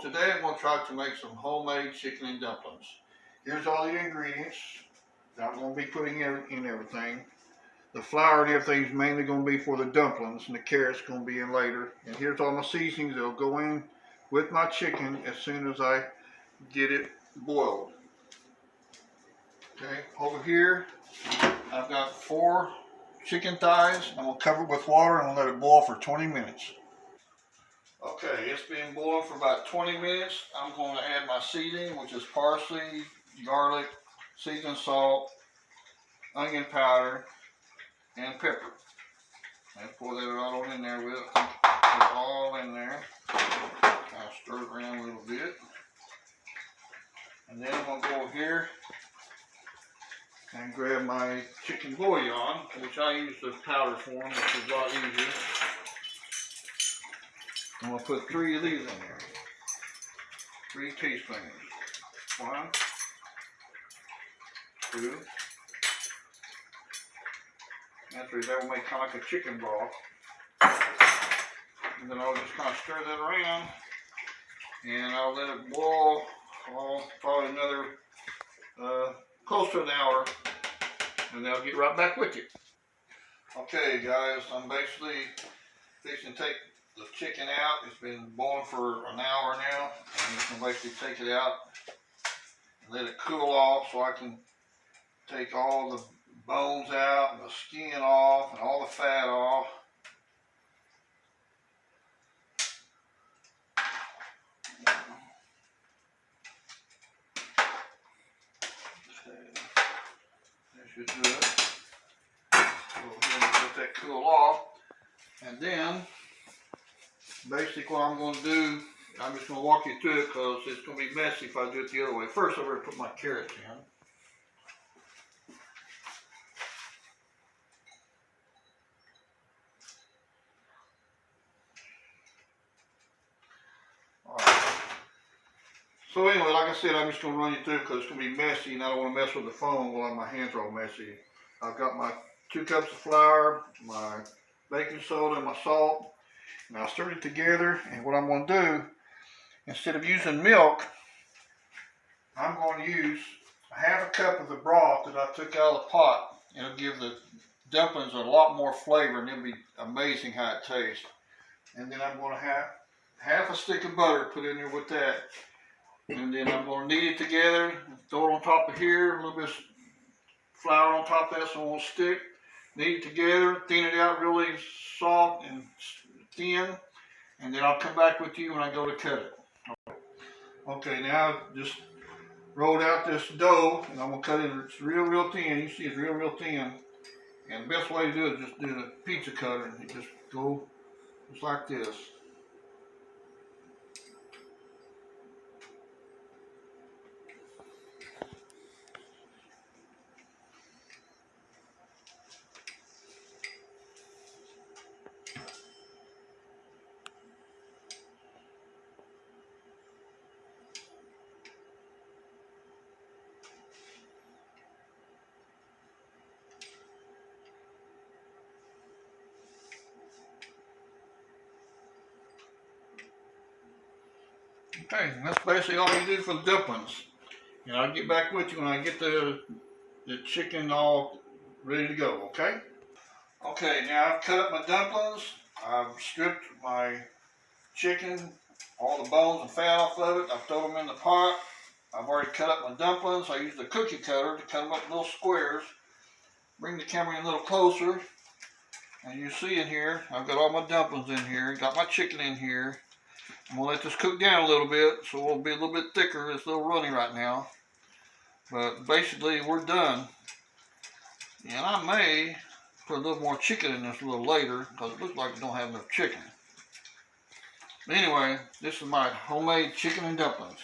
So today I'm going to try to make some homemade chicken and dumplings. Here's all the ingredients that I'm going to be putting in everything. The flour and everything is mainly going to be for the dumplings, and the carrots going to be in later. And here's all my seasonings that'll go in with my chicken as soon as I get it boiled. Okay, over here I've got 4 chicken thighs. I'm going to cover it with water and let it boil for 20 minutes. Okay, it's been boiling for about 20 minutes. I'm going to add my seasoning, which is parsley, garlic, seasoned salt, onion powder, and pepper. And pour that all in there with it. Put it all in there. I'll stir it around a little bit. And then I'm going to go over here and grab my chicken bouillon, which I use the powder form, which is a lot easier. I'm going to put 3 of these in there. 3 teaspoons. 1, 2, and 3. That will make kind of like a chicken broth. And then I'll just kind of stir that around. And I'll let it boil probably another close to an hour. And then I'll get right back with you. Okay guys, I'm basically fixing to take the chicken out. It's been boiling for an hour now, and I'm just going to basically take it out and let it cool off so I can take all the bones out and the skin off and all the fat off. That should do it. So we're going to let that cool off, and then basically what I'm going to do, I'm just going to walk you through it because it's going to be messy if I do it the other way. First, I'm going to put my carrots in. Alright. So anyway, like I said, I'm just going to run you through because it's going to be messy and I don't want to mess with the phone while my hands are all messy. I've got my 2 cups of flour, my baking soda, and my salt. And I'll stir it together, and what I'm going to do, instead of using milk, I'm going to use a ½ cup of the broth that I took out of the pot. It'll give the dumplings a lot more flavor, and it'll be amazing how it tastes. And then I'm going to have half a stick of butter put in there with that. And then I'm going to knead it together, throw it on top of here, a little bit of flour on top of that so it won't stick. Knead it together, thin it out really soft and thin, and then I'll come back with you when I go to cut it. Okay, now I've just rolled out this dough, and I'm going to cut it. It's real thin. You see it's real thin. And the best way to do it is just do the pizza cutter, and you just go just like this. Okay, and that's basically all you do for the dumplings. And I'll get back with you when I get the chicken all ready to go, okay? Okay, now I've cut up my dumplings. I've stripped my chicken, all the bones and fat off of it. I've thrown them in the pot. I've already cut up my dumplings. I used the cookie cutter to cut them up in little squares. Bring the camera in a little closer. And you see in here, I've got all my dumplings in here. Got my chicken in here. I'm going to let this cook down a little bit, so it'll be a little bit thicker. It's a little runny right now. But basically, we're done. And I may put a little more chicken in this a little later, because it looks like we don't have enough chicken. But anyway, this is my homemade chicken and dumplings.